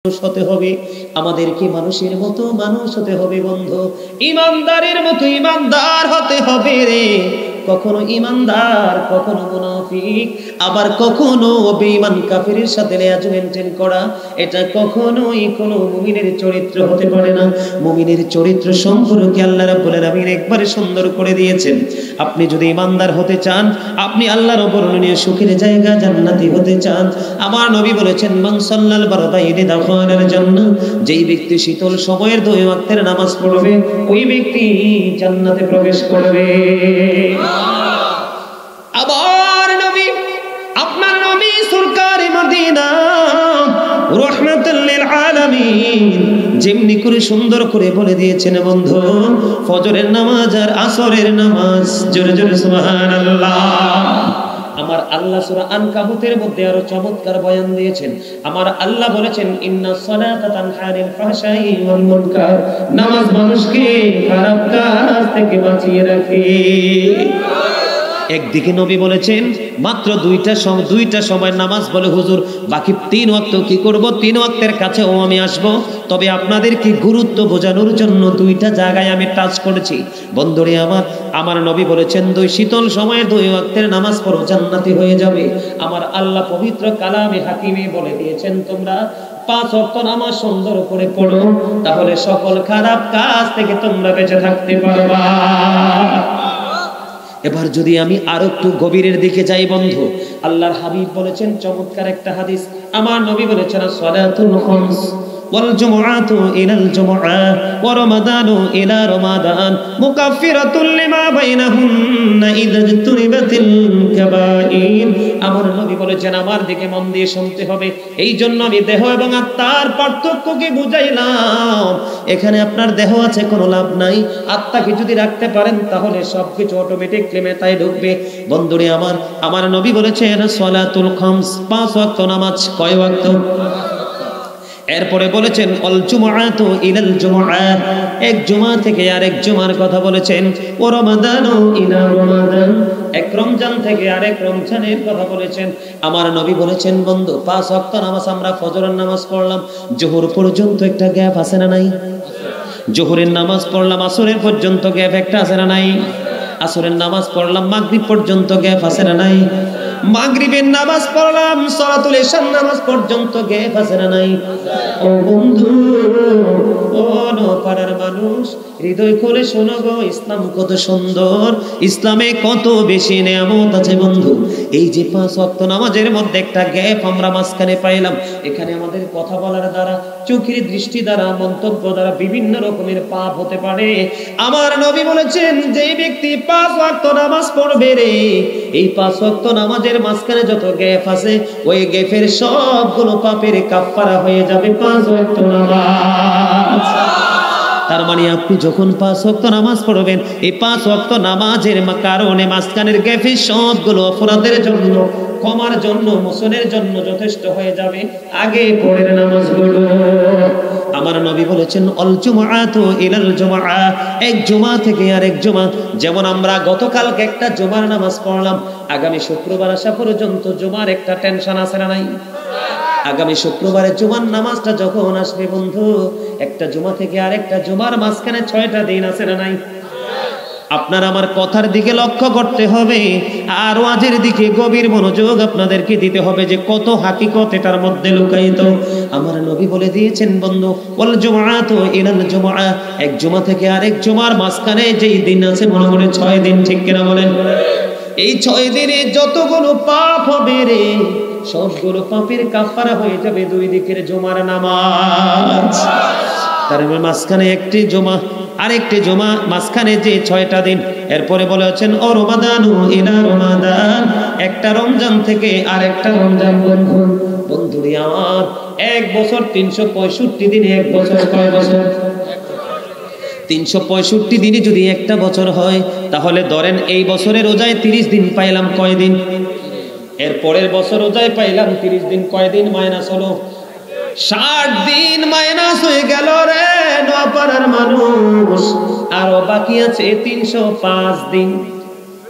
হতে হবে, আমাদেরকে মানুষের মতো মানুষ হতে হবে বন্ধু, ইমানদারের মতো ইমানদার হতে হবে রে। কখনো ইমানদার, কখনো মুনাফিক, আবার কখনো বেঈমান কাফিরের সাথে লেয়াজ মেনটেন করা, এটা কখনোই কোনো মুমিনের চরিত্র হতে পারে না। মুমিনের চরিত্র সম্পর্কে আল্লাহ রাব্বুল আলামিন একবারে সুন্দর করে দিয়েছেন। আপনি যদি ইমানদার হতে চান, আপনি আল্লাহর বর্ণনীয় সুখের জায়গা জান্নাতি হতে চান, আমার নবী বলেছেন মান সাল্লাল বারদাইনি দাখালাল জান্নাহ, যেই ব্যক্তি শীতল সময়ের 2 ওয়াক্তের নামাজ পড়বে ওই ব্যক্তি জান্নাতে প্রবেশ করবে। আবার নবী, আপনার নবী সরকারে মদিনা রাহমাতুল লিল আলামিন যেমনি করে সুন্দর করে বলে দিয়েছেন বন্ধু, ফজরের নামাজ আর আসরের নামাজ, জোরে জোরে সুবহানাল্লাহ। আমার আল্লাহ সূরা আনকাবুতের মধ্যে আরো চমৎকার বয়ান দিয়েছেন। আমার আল্লাহ বলেছেন ইন্নাস সালাতা তানহা আনিল ফাহশাই ওয়াল মুনকার, নামাজ মানুষকে খারাপ কাজ থেকে বাঁচিয়ে রাখে। একদিকে নবী বলেছেন মাত্র দুইটা সময় নামাজ, বলে হুজুর বাকি 3 ওয়াক্ত কি করব? 3 ওয়াক্তের কাছেও আমি আসব, তবে আপনাদেরকে গুরুত্ব বোঝানোর জন্য 2টা জায়গায় আমি টাচ করেছি। বন্ধুরে আমার নবী বলেছেন 2 শীতল সময়ের 2 ওয়াক্তের নামাজ পড়ো, জান্নাতি হয়ে যাবে। আমার আল্লাহ পবিত্র কালামে হাকিমে বলে দিয়েছেন তোমরা 5 ওয়াক্ত নামাজ সুন্দর করে পড়ো, তাহলে সকল খারাপ কাজ থেকে তোমরা বেঁচে থাকতে পারবা। এবার যদি আমি আরো একটু গভীরের দিকে যাই বন্ধু, আল্লাহর হাবিব বলেছেন চমৎকার একটা হাদিস। আমার নবী বলেছেন সালাতুল খামস ওয়াল জুমআতু ইলাল জুমআ ওয়া রমাদানু ইলা রমাদান মুকাফফিরাতুল লিমা বাইনাহুন্না ইযা তুরিবাতিল কাবাইর। আমার নবী বলেছেন আমার দিকে মন দিয়ে শুনতে হবে, এই জন্য আমি দেহ এবং আত্মার পার্থক্যকে বুঝাইলাম। এখানে আপনার দেহ আছে কোনো লাভ নাই, আত্মাকে যদি রাখতে পারেন তাহলে সবকিছু অটোমেটিকলি মেটায় ঢুকবে। বন্ধুরে আমার নবী বলেছেন সালাতুল খামস, 5 ওয়াক্ত নামাজ। কয় ওয়াক্ত? এরপরে বলেছেন অল জুমআতু ইলাল জুমআ, এক জুমা থেকে আরেক জুমার কথা বলেছেন। ও রমাদানু ইলা রমাদান, এক রমজান থেকে আরেক রমজানের কথা বলেছেন। আমার নবী বলেছেন বন্ধু 5 ওয়াক্ত নামাজ আমরা ফজরের নামাজ পড়লাম, জোহর পর্যন্ত একটা গ্যাপ আছে না নাই? জোহরের নামাজ পড়লাম আসরের পর্যন্ত গ্যাপ একটা আছে না নাই? আসরের নামাজ পড়লাম মাগরিব পর্যন্ত গ্যাপ আছে না নাই? মাগরিবের নামাজ পড়লাম সালাতুল ইশার নামাজ পর্যন্ত গ্যাপ আছে না নাই? ও বন্ধু, ও পাড়ার মানুষ, হৃদয় খুলে শোনো গো, ইসলাম কত সুন্দর, ইসলামে কত বেশি নিয়ামত আছে বন্ধু। এই যে 5 ওয়াক্ত নামাজের মধ্যে একটা গ্যাপ আমরা মাঝখানে পাইলাম, এখানে আমাদের কথা বলার দ্বারা, চোখের দৃষ্টি দ্বারা, মন্তব্য দ্বারা বিভিন্ন রকমের পাপ হতে পারে। আমার নবী বলেছেন যে ব্যক্তি 5 ওয়াক্ত নামাজ পড়বে রে, এই 5 ওয়াক্ত নামাজের মাঝখানে যত গ্যাপ আছে ওই গ্যাপের সবগুলো পাপের কাফফারা হয়ে যাবে 5 ওয়াক্ত নামাজ। তার মানে আপনি যখন 5 ওয়াক্ত নামাজ পড়বেন, এই 5 ওয়াক্ত নামাজের কারণে মাঝখানের গ্যাপের সবগুলো অপরাধের জন্য, ক্ষমার জন্য, মোচনের জন্য যথেষ্ট হয়ে যাবে আগে পড়ের নামাজগুলো। আমার নবী বলেছেন অল জুমআতু ইলাল জুমআ, এক জুমা থেকে আরেক জুমা। যেমন আমরা গতকালকে একটা জুমার নামাজ পড়লাম, আগামী শুক্রবার আসা পর্যন্ত জুমার একটা টেনশন আছে না নাই? আগামী শুক্রবারে জুমার নামাজটা যখন আসবে বন্ধু, একটা জুমা থেকে আরেকটা জুমার মাঝখানে 6টা দিন আছে না নাই? আপনার আমার কথার দিকে লক্ষ্য করতে হবে, আর ওয়াজের দিকে গভীর মনোযোগ আপনাদেরকে দিতে হবে যে কত হাকিকত এটার মধ্যে লুকায়িত। আমার নবী বলে দিয়েছেন বন্ধু ওয়াল জুমআতু ইলাল জুমআ, এক জুমা থেকে আরেক জুমার মাঝখানে যেই দিন আছে মনে করে 6 দিন, ঠিক কিনা বলেন? এই 6 দিনে যতগুলো পাপ হবে রে, সবগুলো পাপের কাফারা হয়ে যাবে 2 দিকের জুমার নামাজ। তার মাঝখানে একটি জুমা, আরেকটি জুমা, মাঝখানে যে 6টা দিন। এরপরে বলেছেন ও রমাদানু ইলা রমাদান, একটা রমজান থেকে আরেকটা রমজান। বন্ধুরে আমার 1 বছর 365 দিনে 1 বছর কয় বছর? 365 দিনে যদি একটা বছর হয়, তাহলে ধরেন এই বছরের রোজায় 30 দিন পাইলাম, কয় দিন? এর পরের বছর রোজায় পাইলাম 30 দিন, কয় দিন মাইনাস হলো? 60 দিন মাইনাস হয়ে গেল রে নোয়াপাড়ার মানুষ। আরো বাকি আছে 305 দিন।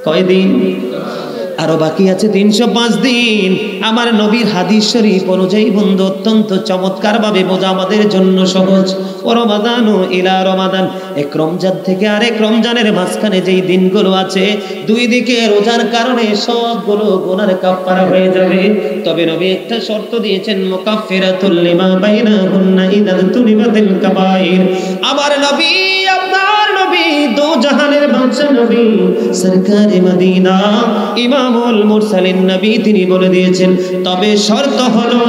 কয় দিন? আরো বাকি আছে 305 দিন। আমার নবীর হাদিস শরীফ অনুযায়ী বন্ধু অত্যন্ত চমৎকার ভাবে বোঝা আমাদের জন্য সহজ। ও রমাদান ও ইলা রমাদান, এক রমজান থেকে আরেক রমজানের মাঝখানে যেই দিনগুলো আছে, দুই দিকে রোজার কারণে সবগুলো গুনার কাফারা হয়ে যাবে। তবে নবী একটা শর্ত দিয়েছেন, মুকাফফিরাতুল লিমা বাইনাহুন্না ইযা তুনিবাতিল কাবাইর। আমার নবী, আপনার নবী, দো জাহানের বাদশা নবী, সরকারে মদিনা, ইমামুল মুরসালিন নবী, তিনি বলে দিয়েছেন, তবে শর্ত হলো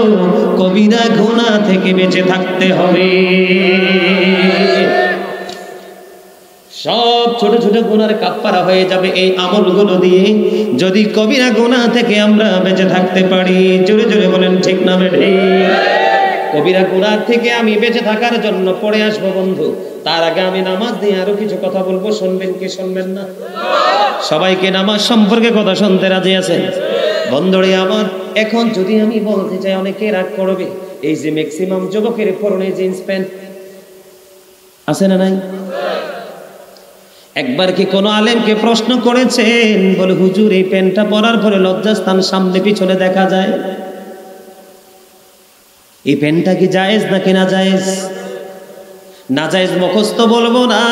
কবিরা গুনাহ থেকে বেঁচে থাকতে হবে। সব ছোট ছোট গুনার কাফারা হয়ে যাবে এই আমলগুলো দিয়ে, যদি কবিরা গুনাহ থেকে আমরা বেঁচে থাকতে পারি। জোরে জোরে বলেন ঠিক না বেঠিক? কবিরা গুনাহ থেকে আমি বেঁচে থাকার জন্য পড়ে আসবো বন্ধু। তার আগে আমি নামাজ নিয়ে আরো কিছু কথা বলবো, শুনবেন কি শুনবেন না? সবাইকে নামাজ সম্পর্কে কথা শুনতে রাজি আছে বন্ধুরে আমার? এখন যদি আমি বলতে চাই, অনেকে রাগ করবে, এই যে ম্যাক্সিমাম যুবকের পরনে জিন্স প্যান্ট আছে না নাই? একবার কি কোনো আলেমকে প্রশ্ন করেছেন, বলে হুজুর এই প্যান্টটা পরার পরে লজ্জাস্থান সামনে পিছনে দেখা যায়, এই প্যান্টটা কি জায়েজ নাকি না জায়েজ? না জায়েজ মুখস্থ বলবো না,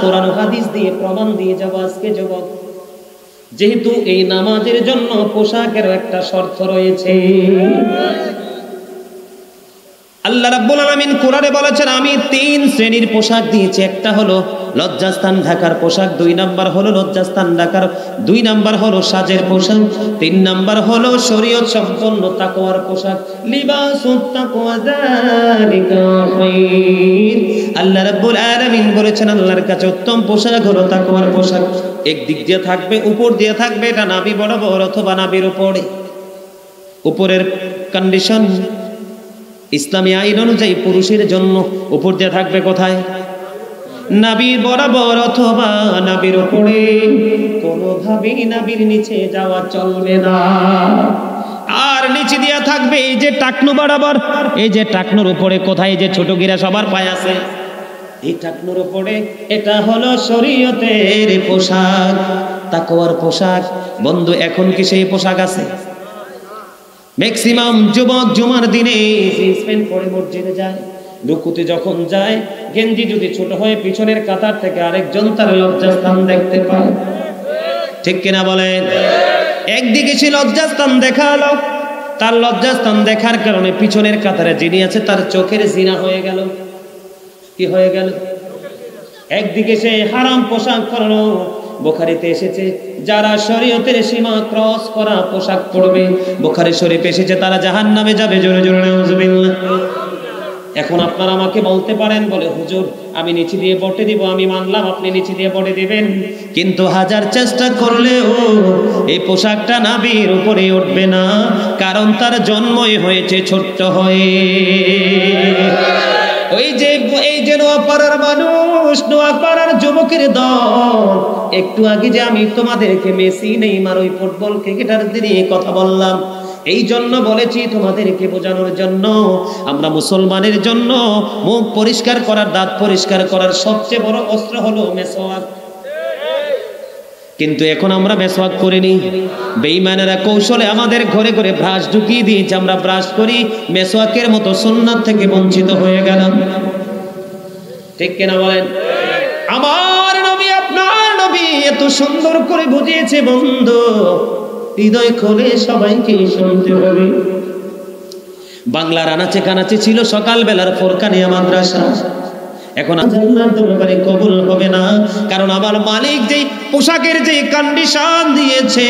কোরআন হাদিস দিয়ে প্রমাণ দিয়ে যাব আজকে যুবক। যেহেতু এই নামাজের জন্য পোশাকের একটা শর্ত রয়েছে। আল্লাহ রাব্বুল আলামিন কোরআনে বলেছেন, আমি 3 শ্রেণীর পোশাক দিয়েছি। একটা হলো লজ্জাস্থান ঢাকার পোশাক, 2 নাম্বার হলো লজ্জাস্থান ঢাকার 2 নাম্বার হলো সাজের পোশাক, 3 নাম্বার হলো শরীয়ত সম্পন্ন তাকওয়ার পোশাক। লিবাসুত তাকওয়া যালিকা খায়র। আল্লাহ রাব্বুল আলামিন বলেছেন, আল্লাহর কাছে উত্তম পোশাক হলো তাকওয়ার পোশাক। এক দিক দিয়ে থাকবে, উপর দিয়ে থাকবে, এটা নাভি বরাবর অথবা নাভির উপরে। উপরের কন্ডিশন ইসলামী আইন অনুযায়ী পুরুষের জন্য উপর দিয়ে থাকবে কোথায়? নাভির বরাবর অথবা নাভির উপরে। কোনোভাবেই নাভির নিচে যাওয়া চলবে না। আর নিচে দিয়ে থাকবে এই যে টাকনু বরাবর, এই যে টাকনুর উপরে কোথায় যে ছোট গিরা সবার পায়ে আছে, এই টাকনুর উপরে। এটা হলো শরীয়তের পোশাক, তাকওয়ার পোশাক। বন্ধু এখন কি সেই পোশাক আছে? ম্যাক্সিমাম যুবক জুমার দিনে জিন্স প্যান্ট পরে মসজিদে যায়, রুকুতে যখন যায়, গেঞ্জি যদি ছোট হয়, পিছনের কাতার থেকে আরেকজন তার লজ্জাস্থান দেখতে পায়। ঠিক কিনা বলেন? একদিকে সে লজ্জাস্থান দেখালো, তার লজ্জাস্থান দেখার কারণে পিছনের কাতারে যিনি আছে তার চোখের জিনা হয়ে গেল। কি হয়ে গেল? একদিকে সে হারাম পোশাক পরলো। বুখারীতে এসেছে, যারা শরীয়তের সীমা ক্রস করা পোশাক পরবে, বুখারী শরীফে এসেছে, তারা জাহান্নামে যাবে। জোরে জোরে নাউজুবিল্লাহ। এখন আপনারা আমাকে বলতে পারেন, বলে হুজুর আমি নিচে দিয়ে বটে দিব, আমি মানলাম আপনি নিচে দিয়ে বটে দিবেন, কিন্তু হাজার চেষ্টা করলেও এই পোশাকটা নাভির উপরে উঠবে না, কারণ তার জন্মই হয়েছে ছোট্ট হয়ে। এই যে নোয়াপাড়ার মানুষ, নোয়াপাড়ার যুবকের দল, একটু আগে যে আমি তোমাদেরকে মেসি, নেইমার, ওই ফুটবল ক্রিকেটারদের নিয়ে কথা বললাম, এই জন্য বলেছি তোমাদেরকে বোঝানোর জন্য, আমরা মুসলমানের জন্য মুখ পরিষ্কার করার, দাঁত পরিষ্কার করার সবচেয়ে বড় অস্ত্র হলো মেসওয়াক। কিন্তু এখন আমরা মেসওয়াক করিনি। বেঈমানেরা কৌশলে আমাদের ঘরে ঘরে ব্রাশ ঢুকিয়ে দিয়েছে, আমরা ব্রাশ করি, মেসওয়াকের মতো সুন্নাত থেকে বঞ্চিত হয়ে গেলাম। ঠিক কিনা বলেন? আমার নবী, আপনার নবী এত সুন্দর করে বুঝিয়েছে বন্ধু, হৃদয় খুলে সবাইকে শুনতে হবে। বাংলার আনাচে কানাচে ছিল সকালবেলার ফোরকানিয়া মাদ্রাসা, এখন আল্লাহর দরবারে কবুল হবে না, কারণ আমার মালিক যেই পোশাকের যে কন্ডিশন দিয়েছে,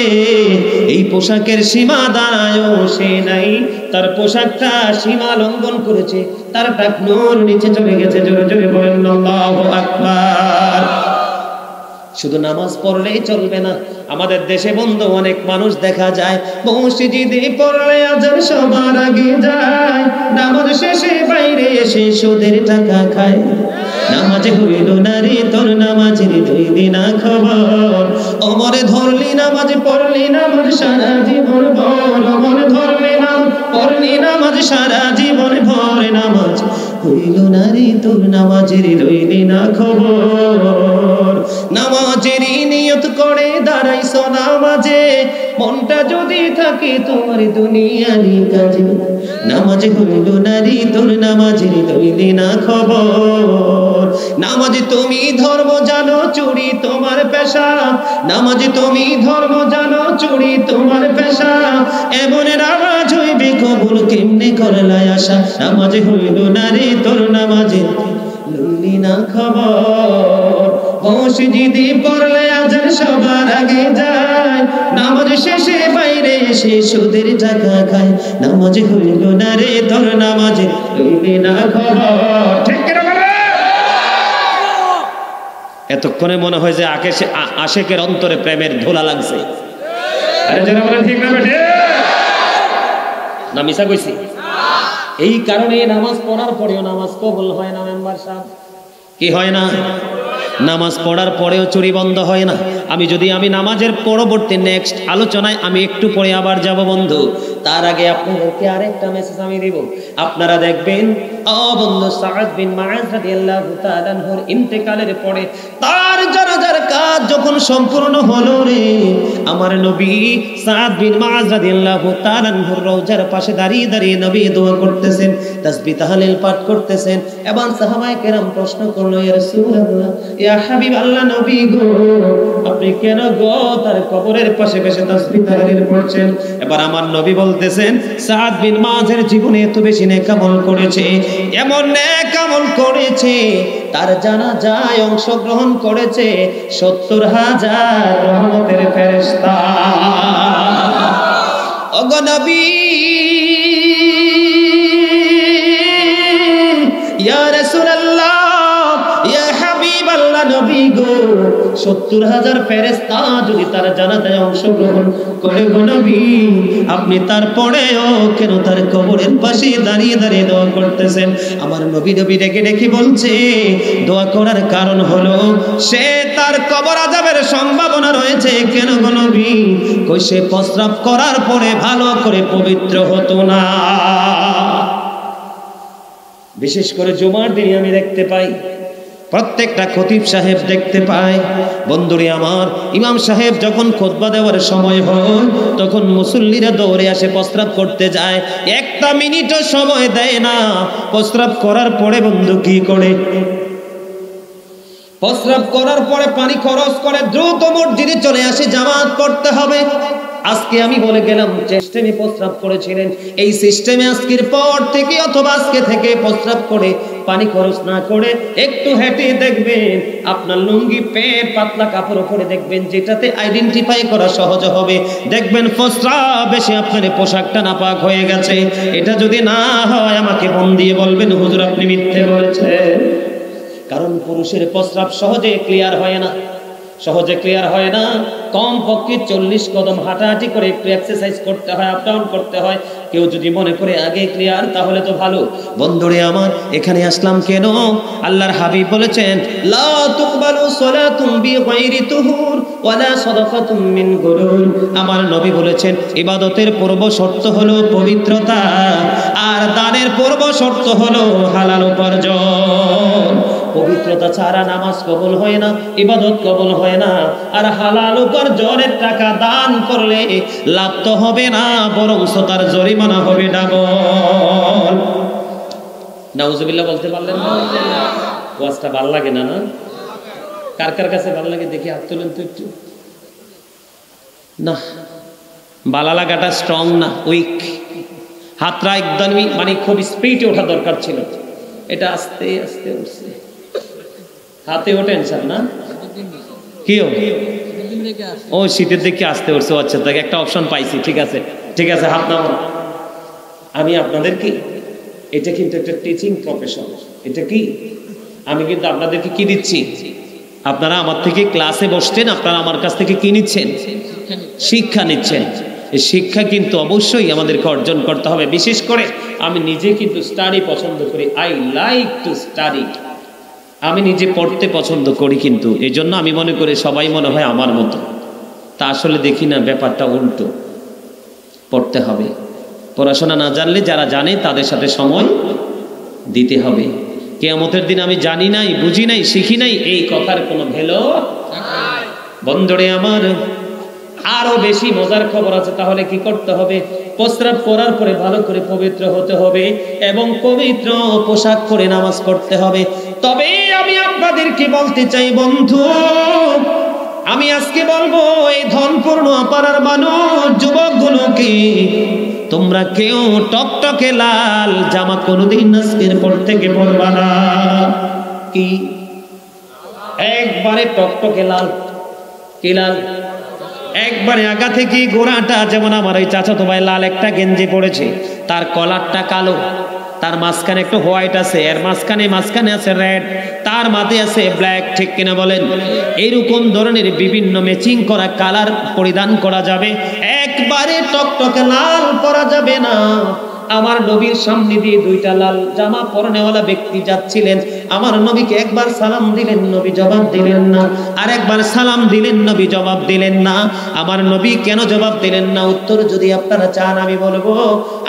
এই পোশাকের সীমা দাঁড়ায়ও সে নাই, তার পোশাকটা সীমা লঙ্ঘন করেছে, তার টাকনুর নিচে চলে গেছে। জোরে জোরে বলেন আল্লাহু আকবার। শুধু নামাজ পড়লেই চলবে না। আমাদের দেশে বন্ধু অনেক মানুষ দেখা যায় মসজিদে পড়লে আজান সবার আগে যায়, নামাজ শেষে বাইরে এসে সুদের টাকা খায়। নামাজে হইল না রে তোর নামাজের 2 দিন খবর, ওমরে ধরলি নামাজ পড়লি নামাজ সারা জীবন ভর, ওমরে ধরলি নামাজ পড়লি নামাজ সারা জীবন ভর, নামাজ হইল না রে তোর নামাজের লইলি না খবর। নামাজের নিয়ত করে দাঁড়াইছ নামাজে, মনটা যদি থাকে তোমার দুনিয়ারি কাজে। নামাজ হইল না রে তোর নামাজের লইলি না খবর। নামাজ তুমি ধর্ম জানো চুরি তোমার পেশা, নামাজ তুমি ধর্ম জানো চুরি তোমার পেশা। এমন নামাজ হইবে কবুল কেমনে করলাই আশা। নামাজ হইল না রে তোর নামাজে লইলি না খবর। মসজিদে পড়লে আজান সবার আগে যায়, নামাজ শেষে বাইরে এসে সুদের টাকা খায়। নামাজ হইল না রে তোর নামাজে লইলি না খবর। ঠিক কিনা বলে? এতক্ষণে মনে হয় যে আশেকের অন্তরে প্রেমের ধোলা লাগছে। আরে যারা বলে ঠিক না বেটে না মিছা কইছি? এই কারণে নামাজ পড়ার পরেও নামাজ কবুল হয় না মেম্বার সাহেব। কি হয় না? নামাজ পড়ার পরেও চুরি বন্ধ হয় না। আমি নামাজের পরবর্তী নেক্সট আলোচনায় আমি একটু পরে আবার যাব বন্ধু। তার আগে আপনাদেরকে আরেকটা মেসেজ আমি দিব। আপনারা দেখবেন বন্ধু সাদ বিন মুআয রাদিয়াল্লাহু তাআলা আনহুর ইন্তেকালের পরে তার জানাজার কাজ যখন সম্পূর্ণ হলো রে, আমার নবী সাদ বিন মুআয রাদিয়াল্লাহু তাআলা আনহুর রওজার পাশে দাঁড়িয়ে দাঁড়িয়ে নবী দোয়া করতেছেন, তাসবিহ তাহলিল পাঠ করতেছেন। এবং সাহাবায়ে কেরাম প্রশ্ন করলো, ইয়া রাসূলুল্লাহ, ইয়া হাবিব আল্লাহ নবী গো, আপনি কেন গো তার কবরের পাশে বসে তাসবিহ তাহলিল পড়ছেন? এবার আমার নবী বলতেছেন, সাদ বিন মুআযের জীবনে এত বেশি নেক আমল করেছে, এমন নেক আমল করেছে, তার জানাজায় অংশগ্রহণ করেছে ৭০,০০০ রহমতের ফেরেশতা। ওগো নবী, ইয়া রাসূলুল্লাহ, ইয়া হাবিবাল্লাহ নবী গো, ৭০,০০০ ফেরেশতা যদি তার জানাজায় অংশগ্রহণ করে গো নবী, আপনি তারপরেও কেন তার কবরের পাশে দাঁড়িয়ে দাঁড়িয়ে দোয়া করতেছেন? আমার নবী ডেকে ডেকে বলছে, দোয়া করার কারণ হলো সে তার কবর আযাবের সম্ভাবনা রয়েছে। কেন গো নবী? কই সে প্রস্রাব করার পরে ভালো করে পবিত্র হতো না। বিশেষ করে জুমার দিনে আমি দেখতে পাই, প্রত্যেকটা খতিব সাহেব দেখতে পায়, বন্ধুরে আমার, ইমাম সাহেব যখন খুতবা দেওয়ার সময় হয় তখন মুসল্লিরা দৌড়ে আসে প্রস্রাব করতে যায়, একটা মিনিটও সময় দেয় না। প্রস্রাব করার পরে বন্ধু কি করে? প্রস্রাব করার পরে পানি খরচ করে দ্রুত মসজিদে চলে আসে, জামাত পড়তে হবে। আজকে আমি বলে গেলাম সিস্টেমে প্রস্রাব করেছিলেন, এই সিস্টেমে আজকের পর থেকে অথবা আজকে থেকে প্রস্রাব করে পানি খরচ না করে একটু হেঁটে দেখবেন আপনার লুঙ্গি পেট পাতলা কাপড় পরে দেখবেন, যেটাতে আইডেন্টিফাই করা সহজ হবে। দেখবেন প্রস্রাব এসে আপনার পোশাকটা নাপাক হয়ে গেছে। এটা যদি না হয় আমাকে মন দিয়ে বলবেন, হুজুর আপনি মিথ্যে বলেছেন। কারণ পুরুষের প্রস্রাব সহজে ক্লিয়ার হয় না, সহজে ক্লিয়ার হয় না। কম পক্ষে 40 কদম হাঁটাহাঁটি করে একটু এক্সারসাইজ করতে হয়, আপ ডাউন করতে হয়। কেউ যদি মনে করে আগে ক্লিয়ার তাহলে তো ভালো। বন্ধুরে আমার, এখানে আসলাম কেন? আল্লাহর হাবিব বলেছেন, লা তুকবালু সালাতুন বিগাইরি তুহুর ওয়ালা সাদাকাতুম মিন গুরুর। আমার নবী বলেছেন, ইবাদতের পূর্ব শর্ত হলো পবিত্রতা, আর দানের পূর্ব শর্ত হলো হালাল উপার্জন। পবিত্রতা ছাড়া নামাজ কবুল হয় না, ইবাদত কবুল হয় না। আর হালাল উপার্জনের টাকা দান করলে লাভ তো হবে না, বরং তার জরিমানা হবে ডাবল। নাউজুবিল্লাহ বলতে পারলেন না? ওয়াজটা ভালো লাগে না? না, কার কার কাছে ভালো লাগে দেখি হাত তুলেন তো একটু। না, ভালো লাগাটা স্ট্রং না, উইক। হাতটা একদমই মানে খুব স্পিডে ওঠা দরকার ছিল, এটা আস্তে আস্তে উঠছে। হাতে ওঠেন স্যার না? কি ও শীতের দিকে আসতে উঠছে। আচ্ছা, তাকে একটা অপশন পাইছি। ঠিক আছে, ঠিক আছে, হাত নামান। আমি আপনাদেরকে, এটা কিন্তু একটা টিচিং প্রফেশন। এটা কি, আমি কিন্তু আপনাদেরকে কি দিচ্ছি? আপনারা আমার থেকে ক্লাসে বসছেন, আপনারা আমার কাছ থেকে কি নিচ্ছেন? শিক্ষা নিচ্ছেন। এই শিক্ষা কিন্তু অবশ্যই আমাদেরকে অর্জন করতে হবে। বিশেষ করে আমি নিজে কিন্তু স্টাডি পছন্দ করি। I like to study. আমি নিজে পড়তে পছন্দ করি, কিন্তু এই জন্য আমি মনে করি সবাই মনে হয় আমার মতো। তা আসলে দেখি না, ব্যাপারটা উল্টো। পড়তে হবে। পড়াশোনা না জানলে যারা জানে তাদের সাথে সময় দিতে হবে। কিয়ামতের দিন আমি জানি নাই, বুঝি নাই, শিখি নাই, এই কথার কোনো ভ্যালু নাই। বন্ধুরে আমার, আরো বেশি মজার খবর আছে। তাহলে কি করতে হবে? প্রস্রাব করার পরে ভালো করে পবিত্র হতে হবে এবং পবিত্র পোশাক পরে নামাজ পড়তে হবে। তবে আমি আপনাদেরকে বলতে চাই বন্ধু, আমি আজকে বলবো এই ধনপূর্ণ পাড়ার মানুষ, যুবকগুলোকে, তোমরা কেউ টকটকে লাল জামা কোনোদিন আজকের পর থেকে পরবা না। কি একবারে টকটকে লাল? কি লাল? একবারে আগা থেকে গোড়াটা, যেমন আমার ওই চাচাতো ভাই লাল একটা গেঞ্জি পড়েছে, তার কলারটা কালো, তার মাঝখানে একটু হোয়াইট আছে, এর মাঝখানে আছে রেড, তার মাঝে আছে ব্ল্যাক, ঠিক কিনা বলেন? এইরকম ধরনের বিভিন্ন ম্যাচিং করা কালার পরিধান করা যাবে, একবারে টকটকে লাল পরা যাবে না। আমার নবীর সামনে দিয়ে দুইটা লাল জামা পরনেওয়ালা ব্যক্তি যাচ্ছিলেন, আমার নবীকে একবার সালাম দিলেন, নবী জবাব দিলেন না, আর একবার সালাম দিলেন, নবী জবাব দিলেন না। আমার নবী কেন জবাব দিলেন না? উত্তর যদি আপনারা চান আমি বলবো।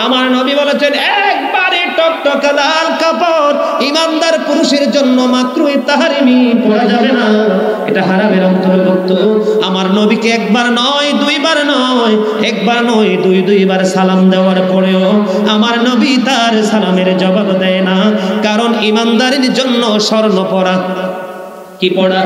আমার নবী বলেছেন একবারে টকটকে লাল কাপড় ইমানদার পুরুষের জন্য মাকরুহ তাহরিমি পরা যাবে না, এটা হারামের অন্তর্ভুক্ত। আমার নবীকে একবার নয়, দুইবার নয়, একবার নয়, দুইবার সালাম দেওয়ার পরেও আমার নবী তার সালামের জবাব দেয় না। কারণ ইমানদারের জন্য স্বর্ণ পরা, কি পড়া?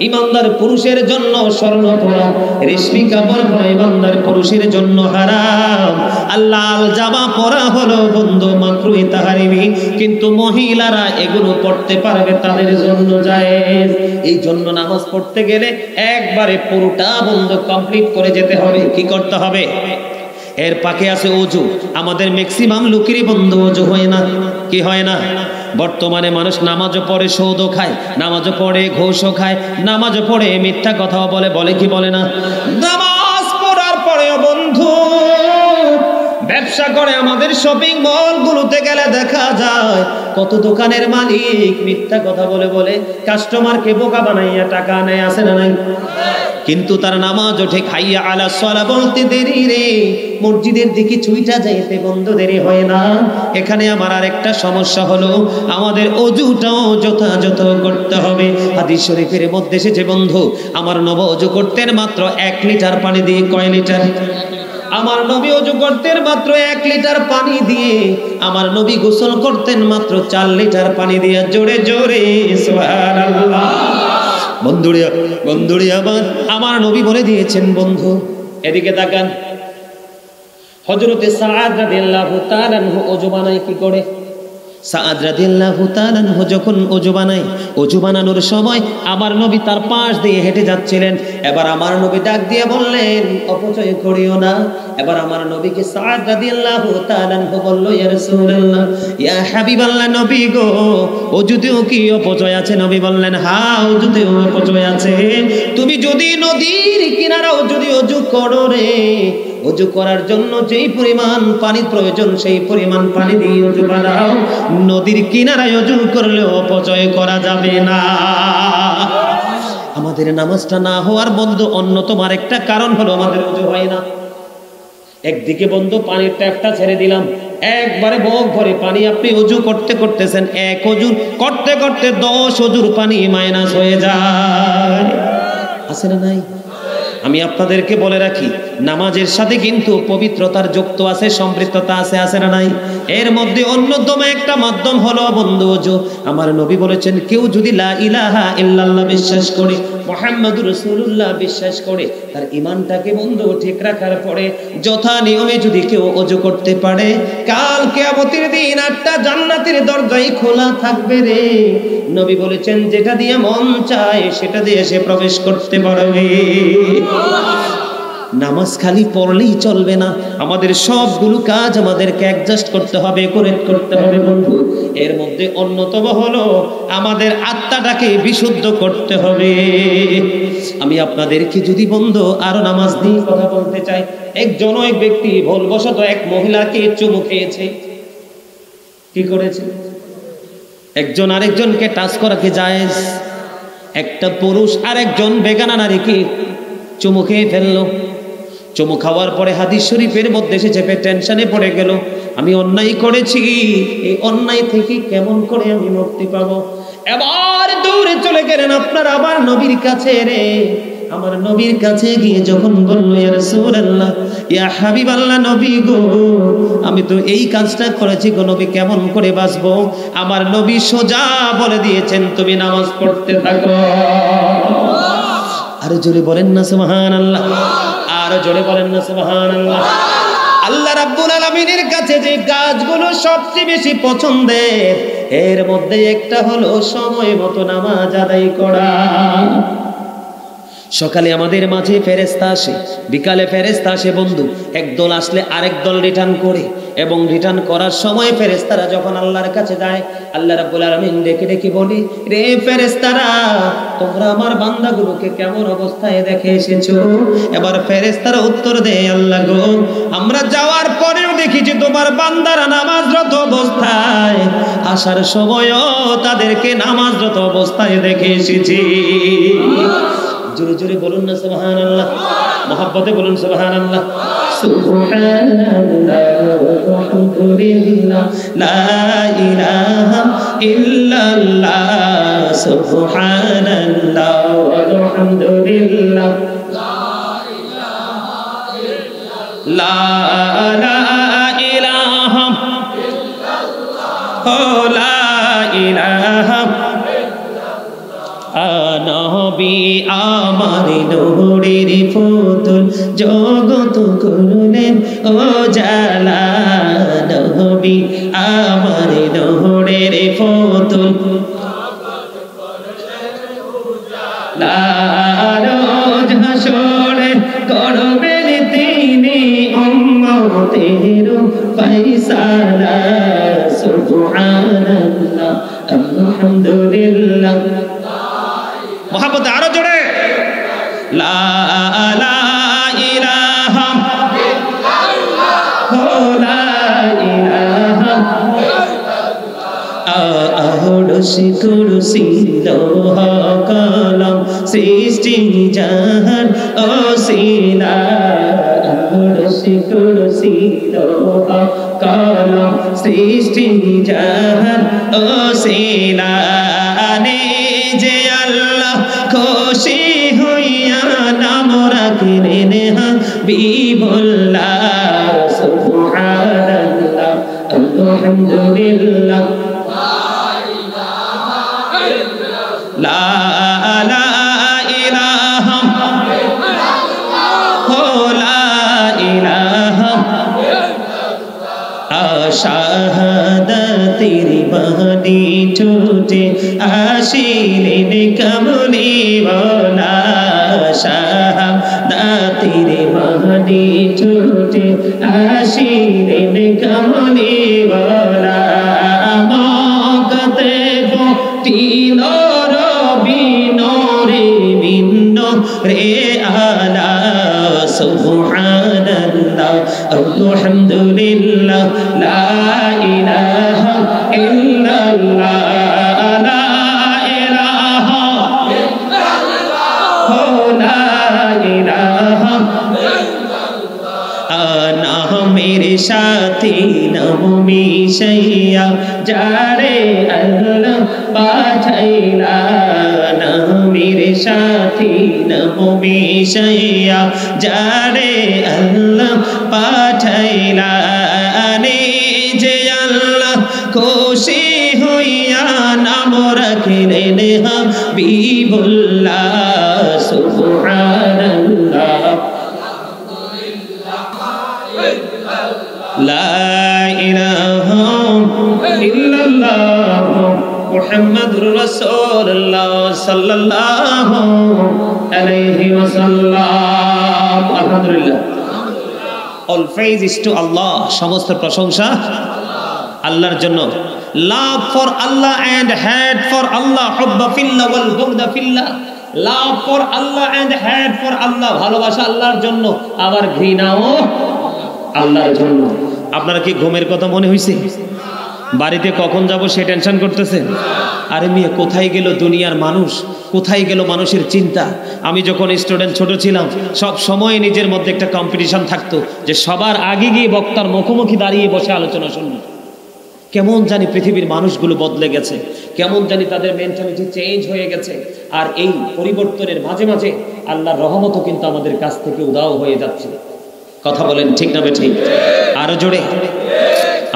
ইমানদার পুরুষের জন্য স্বর্ণ পরা, রেশমি কাপড় পরা ইমানদার পুরুষের জন্য হারাম। আর লাল জামা পরা হলো বন্ধু মাকরুহ তাহরিমি, কিন্তু মহিলারা এগুলো পড়তে পারবে, তাদের জন্য জায়েজ। এই জন্য নামাজ পড়তে গেলে একবারে পুরোটা বন্ধু কমপ্লিট করে যেতে হবে। কি করতে হবে? এর পাকে আছে অজু। আমাদের ম্যাক্সিমাম লোকেরই বন্ধু অজু হয় না। কি হয় না? বর্তমানে মানুষ নামাজও পড়ে, সৌদও খায়, নামাজও পড়ে, ঘুষও খায়, নামাজও পড়ে, মিথ্যা কথাও বলে, বলে কি বলে না? নামাজ পড়ার পরেও বন্ধু ব্যবসা করে। আমাদের শপিং মল গুলোতে গেলে দেখা যায় কত দোকানের মালিক মিথ্যা কথা বলে বলে কাস্টমারকে বোকা বানাইয়া টাকা নেয়, আছে না নাই? কিন্তু তার নামাজ ওঠে খাইয়া আলা সালাহ বলতে দেরি রে, মসজিদের দিকে ছুইটা যাইতে বন্ধু দেরি হয় না। এখানে আমার আরেকটা সমস্যা হলো, আমাদের অজুটাও যথাযথ করতে হবে। হাদিস শরীফের মধ্যে এসেছে বন্ধু, আমার নবী অজু করতেন মাত্র 1 লিটার পানি দিয়ে। কয় লিটার? আমার নবী অজু করতেন মাত্র 1 লিটার পানি দিয়ে। আমার নবী গোসল করতেন মাত্র 4 লিটার পানি দিয়ে। জোরে জোরে সুবহানাল্লাহ। বন্ধুরে আমার নবী বলে দিয়েছেন বন্ধু, এদিকে তাকান। হযরতে সাআদ রাদিয়াল্লাহু তাআলা আনহু ওযু বানায় কি করে? সাআদ রাদিয়াল্লাহু তাআলা আনহু যখন ওযু বানায়, ওযু বানানোর সময় আমার নবী তার পাশ দিয়ে হেঁটে যাচ্ছিলেন। এবার আমার নবী ডাক দিয়ে বললেন, অপচয় করিও না। এবার আমার নবীকে সাআদ রাদিয়াল্লাহু তাআলা আনহু বলল, ইয়া রাসূলুল্লাহ, ইয়া হাবিবাল্লাহ, নবী গো, ওযুতেও কি অপচয় আছে? নবী বললেন, হ্যাঁ, ওযুতেও অপচয় আছে। তুমি যদি নদীর কিনারাও যদি ওযু করো রে, ওযু করার জন্য যেই পরিমাণ পানির প্রয়োজন সেই পরিমাণ পানি দিয়ে ওযু বানাও। নদীর কিনারায় ওযু করলে অপচয় করা যাবে না। আমাদের নামাজটা না হওয়ার বন্ধু অন্যতম আরেকটা কারণ হলো আমাদের ওযু হয় না। একদিকে বন্ধু পানির ট্যাপটা ছেড়ে দিলাম, একবারে বক ভরে পানি আপনি ওযু করতে করতেছেন, এক ওযু করতে করতে 10 ওযুর পানি মাইনাস হয়ে যায়, আছে না নাই? আমি আপনাদেরকে বলে রাখি, নামাজের সাথে কিন্তু পবিত্রতার যুক্ত আছে, সম্পৃক্ততা আছে, আছে না নাই? এর মধ্যে অন্যতম একটা মাধ্যম হলো বন্ধু ওযু। আমার নবী বলেছেন, কেউ যদি লা ইলাহা ইল্লাল্লাহ বিশ্বাস করে, মুহাম্মাদুর রাসূলুল্লাহ বিশ্বাস করে, তার ঈমানটাকে বন্ধু ঠিক রাখার পরে যথা নিয়মে যদি কেউ ওযু করতে পারে, কাল কিয়ামতের দিন 8টা জান্নাতের দরজাই খোলা থাকবে রে। নবী বলেছেন, যেটা দিয়ে মন চায় সেটা দিয়ে সে প্রবেশ করতে পারবে। নামাজ খালি পড়লেই চলবে না, আমাদের সবগুলো কাজ আমাদেরকে অ্যাডজাস্ট করতে হবে, কারেক্ট করতে হবে বন্ধু। এর মধ্যে অন্যতম হলো আমাদের আত্মাটাকে বিশুদ্ধ করতে হবে। আমি আপনাদেরকে যদি বন্ধু আরো নামাজ নিয়ে কথা বলতে চাই, এক ব্যক্তি ভুলবশত এক মহিলাকে চুমু খেয়েছে। কি করেছে? একজন আরেকজনকে টাচ করা কি জায়েজ? একটা পুরুষ আরেকজন বেগানা নারীকে চুমু খেয়ে ফেললো। চুমু খাওয়ার পরে হাদিস শরীফের মধ্যে সে চেপে টেনশনে পড়ে গেল, আমি অন্যায় করেছি, এই অন্যায় থেকে কেমন করে আমি মুক্তি পাবো। এবার দৌড়ে চলে গেলেন আপনার আবার নবীর কাছে রে। আমার নবীর কাছে গিয়ে যখন বলল, ইয়া রাসূলুল্লাহ, ইয়া হাবিবাল্লাহ, নবী গো, আমি তো এই কাজটা করেছি গো নবী, কেমন করে বাঁচবো? আমার নবী সোজা বলে দিয়েছেন, তুমি নামাজ পড়তে থাকো। আরো জোরে বলেন না সুবহানাল্লাহ, আরো জোরে বলেন না সুবহানাল্লাহ। আল্লাহ রাব্বুল আলামিনের কাছে যে কাজগুলো সবচেয়ে বেশি পছন্দের, এর মধ্যে একটা হলো সময় মতো নামাজ আদায় করা। সকালে আমাদের মাঝে ফেরেশতা আসে, বিকালে ফেরেশতা আসে বন্ধু, একদল আসলে আরেক দল রিটার্ন করে, এবং রিটার্ন করার সময় ফেরেশতারা যখন আল্লাহর কাছে যায়, আল্লাহ রাব্বুল আলামিন ডেকে ডেকে বলি, রে ফেরেশতারা, তোমরা আমার বান্দাগুলোকে কেমন অবস্থায় দেখে এসেছো? এবার ফেরেশতারা উত্তর দেয়, আল্লাহ গো, আমরা যাওয়ার পরেও দেখেছি তোমার বান্দারা নামাজরত অবস্থায়, আসার সময়ও তাদেরকে নামাজরত অবস্থায় দেখে এসেছি। জোরে জোরে বলুন না সুবহানাল্লাহ, মহব্বতে বলুন সুবহানাল্লাহ। সুবহানাল্লাহ আলহামদুলিল্লাহ লা ইলাহা ইল্লাল্লাহ, সুবহানাল্লাহ আলহামদুলিল্লাহ লা ইলাহা ইল্লাল্লাহ, লা ইলাহা নবী আমার নূরের পুতুল, জগত করলেন ও জালা, নবী আমার নূরের পুতুল, রোজ হাসরে করবেন তিনি উম্মতের ফয়সালা, সুবহানাল্লাহ আলহামদুলিল্লাহ। মহব্বত আরো জোরে, লা ইলাহা ইল্লাল্লাহ, লা ইলাহা আরশে কুরসি লৌহ কলম সৃষ্টি জাহান ওসিলা, আরশে কুরসি লৌহ কলম সৃষ্টি জাহান ওসিলা, যে আল্লাহ খুশি হইয়া নাম রাখলেন হাবিবুল্লাহ, সুবহানাল্লাহ আলহামদুলিল্লাহ লা ইলাহা ইল্লাল্লাহ, শাহাদাতের বাণী ছুটে আসিলেন কামলিওয়ালা, শাহাদাতের বাণী ছুটে আসিলেন কামলিওয়ালা, মক্কাতে পটিল রবি নূরে ভিন্ন রে আলা, সুবহানাল্লাহ আলহামদুলিল্লাহ লা ইলাহা ইল্লাল্লাহ, লা ইলাহা ইল্লাল্লাহ, লা ইলাহা ইল্লাল্লাহ, মেরে সাথী নাম মিশাইয়া যারে আল্লাহ পাঠাইলা, মেরে সাথী নাম মিশাইয়া যারে আল্লাহ পাঠাইলা, যে আল্লাহ খুশি হইয়া নাম রাখলেন হাবিবুল্লাহ, সুবহানাল্লাহ লা ইলাহা ইল্লাল্লাহ মুহাম্মাদুর রাসূলুল্লাহ সাল্লাল্লাহু আলাইহি ওয়াসাল্লাম। আলহামদুলিল্লাহ, all praise is to Allah, সমস্ত প্রশংসা আল্লাহর জন্য। Love for Allah and hate for Allah, হুব্বা ফিল্লাহ wall বুগদা ফিল্লাহ। Love for Allah and hate for Allah, ভালোবাসা আল্লাহর জন্য, আবার ঘৃণাও আল্লাহর জন্য। আপনারা কি ঘুমের কথা মনে হইছে? বাড়িতে কখন যাব সে টেনশন করতেছেন? আরে মেয়ে, কোথায় গেল দুনিয়ার মানুষ, কোথায় গেল মানুষের চিন্তা? আমি যখন স্টুডেন্ট ছোট ছিলাম, সব সময় নিজের মধ্যে একটা কম্পিটিশন থাকতো যে সবার আগে গিয়ে বক্তার মুখোমুখি দাঁড়িয়ে বসে আলোচনা শুনব। কেমন জানি পৃথিবীর মানুষগুলো বদলে গেছে, কেমন জানি তাদের মেন্টালিটি চেঞ্জ হয়ে গেছে। আর এই পরিবর্তনের মাঝে মাঝে আল্লাহর রহমতও কিন্তু আমাদের কাছ থেকে উদাও হয়ে যাচ্ছে। কথা বলেন ঠিক না ঠিক? আরো জোরে।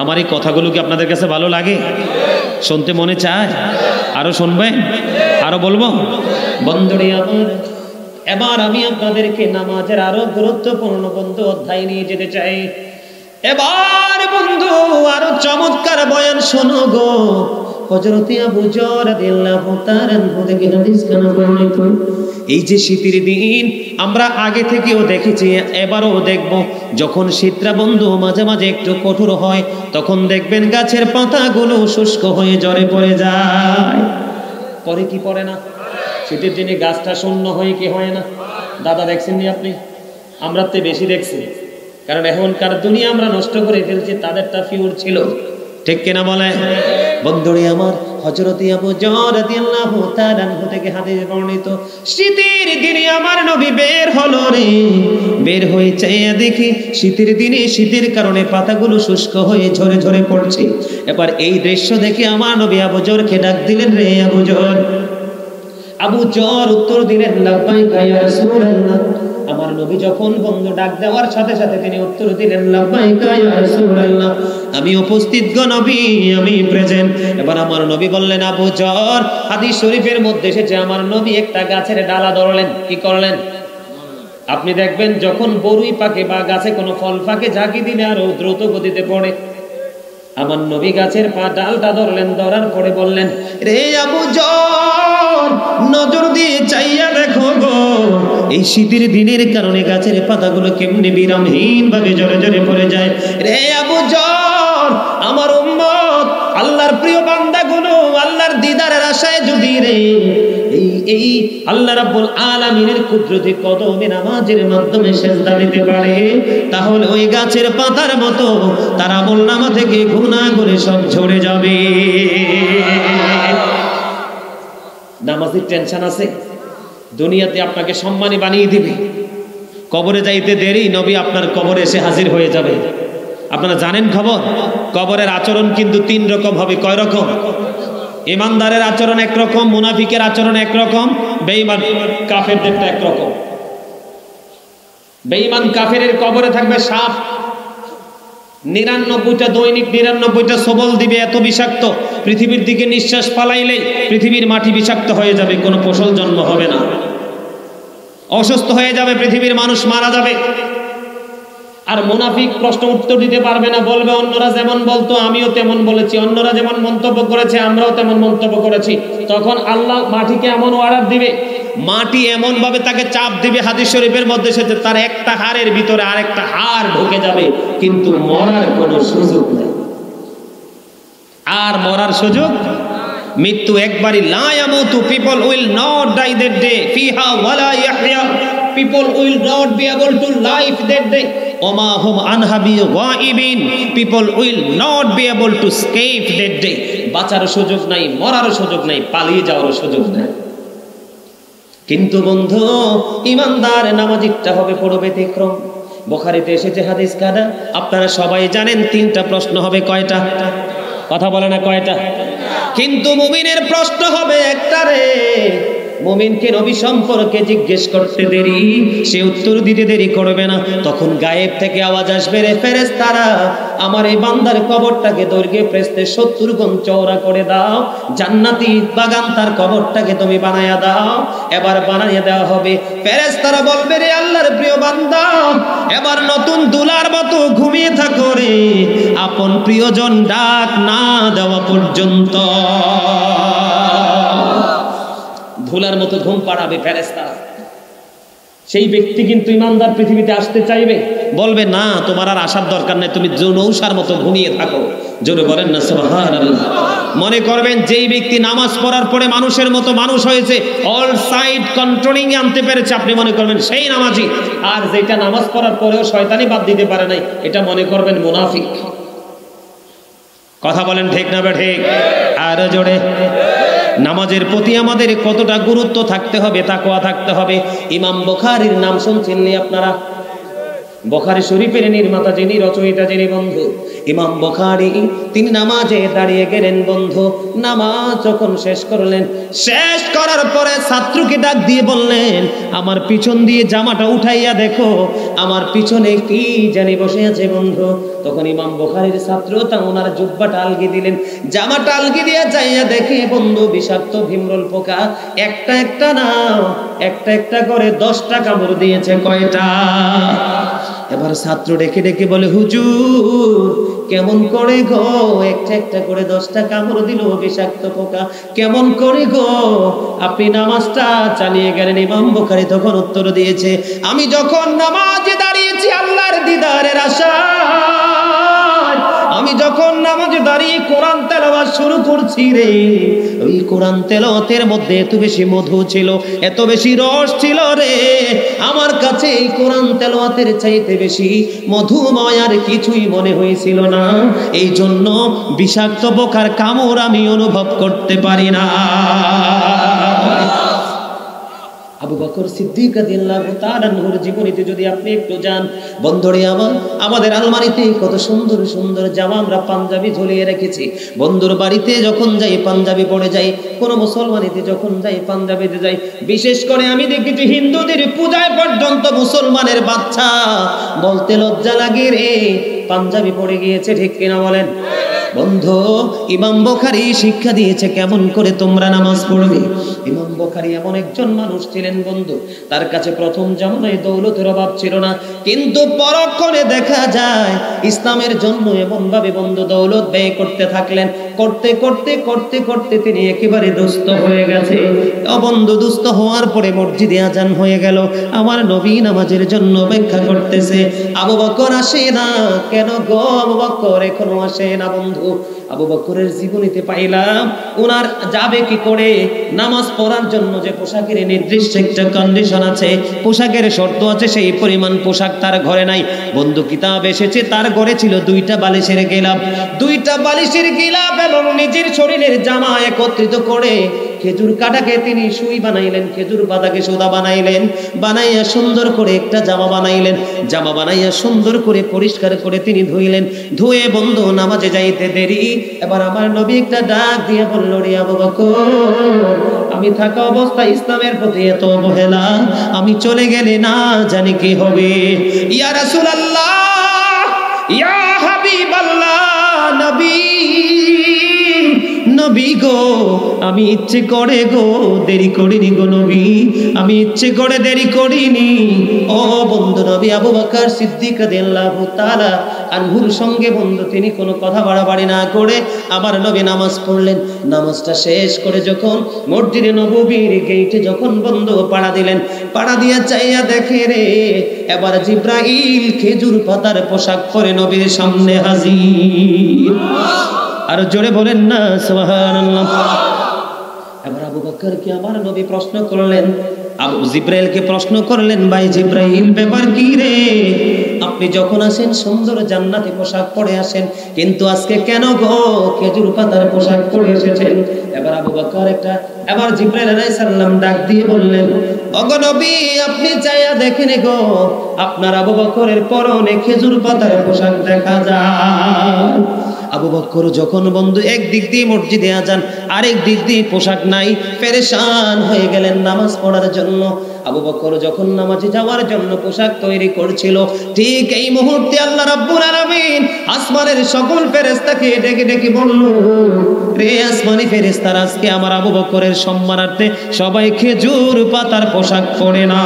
আমার এই কথাগুলো কি আপনাদের কাছে ভালো লাগে? শুনতে মনে চায়? আরো শুনবেন? আরো বলবো? বন্ধুরে আমার, এবার আমি আপনাদেরকে নামাজের আরো গুরুত্বপূর্ণ অধ্যায় নিয়ে যেতে চাই। এবার বন্ধু আরো চমৎকার বয়ান শোনো গো। হযরত আবু যর রাদিয়াল্লাহু তাআলা থেকে হাদিস কেন বর্ণিত। এই যে শীতের দিন আমরা আগে থেকেও দেখেছি, এবারও দেখব, যখন শীতটা বন্ধু মাঝে মাঝে একটু কঠোর হয়, তখন দেখবেন গাছের পাতাগুলো শুষ্ক হয়ে ঝরে পড়ে যায়। পরে কি পড়ে না? শীতের দিনে গাছটা শূন্য হয়ে কি হয় না? দাদা দেখছেন নি আপনি? আমরা তো বেশি দেখছি, কারণ এখনকার দুনিয়া আমরা নষ্ট করে ফেলছি, তাদেরটা পিওর ছিল। ঠিক কিনা বলে? বন্ধুরে আমার, হযরত আবু যর রাদিয়াল্লাহু তাআলা থেকে হাদিস বর্ণিত, শীতের দিনে আমার নবী বের হলো রে, বের হয়ে চাইয়া দেখি শীতের দিনে শীতের কারণে পাতাগুলো শুষ্ক হয়ে ঝরে ঝরে পড়ছে। এবার এই দৃশ্য দেখে আমার নবী আবু যরকে ডাক দিলেন, রে আবু যর। আবু যর উত্তর দিলেন, লাব্বাইকা ইয়া রাসূলুল্লাহ। আমার নবী যখন বন্ধু ডাক দেওয়ার সাথে সাথে তিনি উত্তর দিলেন, লাব্বাইকা ইয়া রাসূলুল্লাহ, আমি উপস্থিত গো নবী, আমি প্রেজেন্ট। এবার আমার নবী বললেন, আবু যর, হাদিস শরীফের মধ্যে এসেছে আমার নবী একটা গাছের ডালা ধরলেন। কি করলেন? আপনি দেখবেন যখন বরুই পাকে বা গাছে কোনো ফল পাকে, ঝাঁকি দিলে আরো দ্রুত গতিতে পড়ে। আমার নবী গাছের ডালটা ধরলেন, ধরার পরে বললেন, রে আবু যর, নজর দিয়ে চাইয়া দেখো গো, এই শীতের দিনের কারণে গাছের পাতাগুলো কেমনে বিরামহীন ভাবে ঝরে ঝরে পড়ে যায়। রে আবু যর, আমার উম্মত, আল্লাহর প্রিয় বান্দাগুলো আল্লাহর দিদারের আশায় যদি রে এই আল্লাহ রাব্বুল আলামিনের কুদরতি কদমে নামাজের মাধ্যমে সেজদা দিতে পারে, তাহলে ওই গাছের পাতার মতো তার আমলনামা থেকে গুনাহ করে সব ঝরে যাবে। নামাজের টেনশন আছে, দুনিয়াতে আপনাকে সম্মানী বানিয়ে দিবে, কবরে যাইতে দেরি, নবী আপনার কবরে এসে হাজির হয়ে যাবে। আপনারা জানেন খবর? কবরের আচরণ কিন্তু 3 রকম হবে। কয় রকম? ইমানদারের আচরণ একরকম, মুনাফিকের আচরণ একরকম, বেঈমান কাফেরদেরটা একরকম। বেঈমান কাফেরের কবরে থাকবে সাপ, 99টা দৈনিক 99টা সবল দিবে, এত বিষাক্ত, পৃথিবীর দিকে নিঃশ্বাস ফালাইলেই পৃথিবীর মাটি বিষাক্ত হয়ে যাবে, কোনো ফসল জন্ম হবে না, অসুস্থ হয়ে যাবে, পৃথিবীর মানুষ মারা যাবে। আর মুনাফিক প্রশ্ন উত্তর দিতে পারবে না, বলবে অন্যরা যেমন বলতো আমিও তেমন বলেছি, অন্যরা যেমন মন্তব্য করেছে আমরাও তেমন মন্তব্য করেছি। তখন আল্লাহ মাটিকে এমন অর্ডার দিবে, মাটি এমন ভাবে তাকে চাপ দিবে, হাদিস শরীফের মধ্যে এসেছে, তার একটা হাড়ের ভিতরে আরেকটা হাড় ঢুকে যাবে, কিন্তু মরার কোনো সুযোগ নেই। আর মরার সুযোগ, মৃত্যু একবারই, লা ইয়ামুতু, people will not die that day, ফিহা ওয়ালা ইয়াহইয়া, people will not be able to live that day, ওমা হুম আনহা বিগাইবিন, people will not be able to escape that day, বাঁচার সুযোগ নাই, মরার সুযোগ নাই, পালিয়ে যাওয়ার সুযোগ নাই। কিন্তু বন্ধু, ইমানদার নামাজিটা হবে পুরো ব্যতিক্রম। বুখারীতে এসেছে হাদিস কাদা, আপনারা সবাই জানেন 3টা প্রশ্ন হবে। কয়টা? কথা বলে না কয়টা? কিন্তু মুমিনের প্রশ্ন হবে একটা রে। মুমিনকে নবী সম্পর্কে জিজ্ঞেস করতে দেরি, সে উত্তর দিতে দেরি করবে না, তখন গায়েব থেকে আওয়াজ আসবে, রে ফেরেশতারা, আমার এই বান্দার কবরটাকে দৈর্ঘ্যে প্রেস্তে 70 গুণ চওড়া করে দাও, জান্নাতি বাগান তার কবরটাকে তুমি বানায়া দাও। এবার বানাইয়া দেওয়া হবে, ফেরেশতারা বলবে, রে আল্লাহর প্রিয় বান্দা, এবার নতুন দুলার মতো ঘুমিয়ে থাকো রে, আপন প্রিয়জন ডাক না দেওয়া পর্যন্ত। ধুলার মতো ঘুম পাড়াবে ফেরেশতা। সেই ব্যক্তি কিন্তু ইমানদার পৃথিবীতে আসতে চাইবে, বলবে না তোমার আর আসার দরকার নেই, তুমি নৌসার মতো ঘুমিয়ে থাকো। জোরে বলেন না সুবহানাল্লাহ। মনে করবেন যেই ব্যক্তি নামাজ পড়ার পরে মানুষের মতো মানুষ হয়েছে, অল সাইড কন্ট্রোলিং এ আনতে পেরেছে, আপনি মনে করবেন সেই নামাজি। আর যেটা নামাজ পড়ার পরেও শয়তানি বাদ দিতে পারে নাই, এটা মনে করবেন মুনাফিক। কথা বলেন ঠিক না ঠিক? আর জোরে। নামাজের প্রতি আমাদের কতটা গুরুত্ব থাকতে হবে, তাকওয়া থাকতে হবে। ইমাম বুখারীর নাম শুনছেন নি আপনারা? বুখারী শরীফের নির্মাতা যিনি, রচয়িতা যিনি বন্ধু, ইমাম বুখারী, তিনি নামাজে দাঁড়িয়ে গেলেন বন্ধু। নামাজ যখন শেষ করলেন, শেষ করার পরে ছাত্রকে ডাক দিয়ে বললেন, আমার পিছন দিয়ে জামাটা উঠাইয়া দেখো, আমার পিছনে কি জানি বসে আছে বন্ধু। তখন ইমাম বুখারীর ছাত্র তা ওনার জুব্বাটা আলগি দিলেন, জামাটা আলগি দিয়ে যাইয়া দেখে বন্ধু বিষাক্ত ভিমরুল পোকা, একটা একটা না, একটা একটা করে 10টা কামড় দিয়েছে। কয়টা? এবার ছাত্র ডেকে ডেকে বলে, হুজুর কেমন করে গো, একটা একটা করে 10টা কামড় দিল বিষাক্ত পোকা, কেমন করে গো আপনি নামাজটা চালিয়ে গেলেন? ইমাম বুখারী তখন উত্তর দিয়েছে, আমি যখন নামাজে দাঁড়িয়েছি আল্লাহর দিদারের আশায়, আমি যখন নামাজে দাঁড়িয়ে কোরআন তেলাওয়াত শুরু করছি রে, ওই কোরআন তেলাওয়াতের মধ্যে এত বেশি মধু ছিল, এত বেশি রস ছিল রে, আমার কাছে এই কোরআন তেলাওয়াতের চাইতে বেশি মধুময় আর কিছুই মনে হয়েছিল না। এই জন্য বিষাক্ত পোকার কামড় আমি অনুভব করতে পারি না। আবু বকর সিদ্দিক রাদিয়াল্লাহু তাআলা আনহুর জীবনীতে যদি আপনি একটু যান বন্ধুরে, আমাদের আলমারিতে কত সুন্দর সুন্দর জামা আমরা পাঞ্জাবি ঝুলিয়ে রেখেছি। বন্ধুর বাড়িতে যখন যাই পাঞ্জাবি পরে যাই, কোন মুসলমানিতে যখন যাই পাঞ্জাবিতে যাই। বিশেষ করে আমি দেখেছি হিন্দুদের পূজায় পর্যন্ত মুসলমানের বাচ্চা বলতে লজ্জা লাগে রে পাঞ্জাবি পরে গিয়েছে, ঠিক কিনা বলেন? বন্ধু, ইমাম বুখারী শিক্ষা দিয়েছে কেমন করে তোমরা নামাজ পড়বে। ইমাম বুখারী এমন একজন মানুষ ছিলেন বন্ধু, তার কাছে প্রথম জামানায় দৌলতের অভাব ছিল না, কিন্তু পরক্ষণে দেখা যায় ইসলামের জন্য এমন ভাবে বন্ধু দৌলত ব্যয় করতে থাকলেন, করতে করতে করতে করতে তিনি একেবারে দুস্থ হয়ে গেছে। ও বন্ধু, দুস্থ হওয়ার পরে মসজিদে আজান হয়ে গেল, আমার নবী নামাজের জন্য অপেক্ষা করতেছে। আবু বকর আসে না কেন গো? আবু বকর এখনো আসে না বন্ধু। আবু বকরের জীবনীতে পাইলাম ওনার যাবে কি করে নামাজ পড়ার জন্য যে পোশাকের নির্দিষ্ট একটা কন্ডিশন আছে, পোশাকের শর্ত আছে, সেই পরিমাণ পোশাক তার ঘরে নাই বন্ধু। কিতাব এসেছে তার ঘরে ছিল 2টা বালিশের গিলাপ, 2টা বালিশের গিলাপ এবং নিজের শরীরের জামা একত্রিত করে খেজুর কাটাকে তিনি সুই বানাইলেন, খেজুর পাতাকে সুতা বানাইলেন, বানাইয়া সুন্দর করে একটা জামা বানাইলেন, জামা বানাইয়া সুন্দর করে পরিষ্কার করে তিনি ধুইলেন। ধুয়ে বন্ধু নামাজে যাইতে দেরি, এবার আমার নবী একটা ডাক দিয়ে বলল, রে আবু বকর, আমি থাকা অবস্থায় ইসলামের প্রতি এত অবহেলা, আমি চলে গেলে না জানি কি হবে। ইয়া রাসূলুল্লাহ, ইয়া হাবিবাল্লাহ, নবী নবী গো, আমি ইচ্ছে করে গো দেরি করিনি গো নবী, আমি ইচ্ছে করে দেরি করিনি। ও বন্ধু, নবী আবু বকর সিদ্দিক রাদিয়াল্লাহু তাআলা আনহুর সঙ্গে বন্ধু তিনি কোনো কথা বাড়াবাড়ি না করে আমার নবী নামাজ পড়লেন। নামাজটা শেষ করে যখন মসজিদে নববীর গেটে যখন বন্ধু পাড়া দিলেন, পাড়া দিয়ে চাইয়া দেখে রে এবার জিব্রাইল খেজুর পাতার পোশাক পরে নবীর সামনে হাজির। আর জোরে বলেন না সুবহানাল্লাহ। এবার আবু বকরকে আমার নবী প্রশ্ন করলেন, আবু জিব্রাইলকে প্রশ্ন করলেন, ভাই জিব্রাইল ব্যাপার কি রে, আপনি যখন আসেন সুন্দর জান্নাতি পোশাক পরে আসেন, কিন্তু আজকে কেন গো খেজুর পাতার পোশাক পরে এসেছেন? এবার আবু বকর এবার জিব্রাইল আলাইহিস সালাম ডাক দিয়ে বললেন, ওগো নবী আপনি চাইয়া দেখেন গো, আপনার আবু বকরের পরনে খেজুর পাতার পোশাক দেখা যায়। আবু বকর যখন বন্ধু একদিক দিয়ে মসজিদে আজান, আরেক দিক দিয়ে পোশাক নাই, পেরেশান হয়ে গেলেন নামাজ পড়ার জন্য। আবু বকর যখন নামাজে যাওয়ার জন্য পোশাক তৈরি করছিল, ঠিক এই মুহূর্তে আল্লাহ রাব্বুল আলামিন আসমানের সকল ফেরেশতাকে ডেকে ডেকে বলল, রে আসমানি ফেরেশতারা, আজকে আমার আবু বকরের সম্মানার্থে সবাই খেজুর পাতার পোশাক পরে না।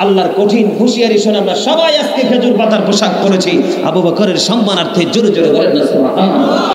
আল্লাহর কঠিন হুঁশিয়ারি শুনে আমরা সবাই আজকে খেজুর পাতার পোশাক পরেছি আবু বকরের সম্মানার্থে। জোরে জোরে বলেন না সুবহানাল্লাহ।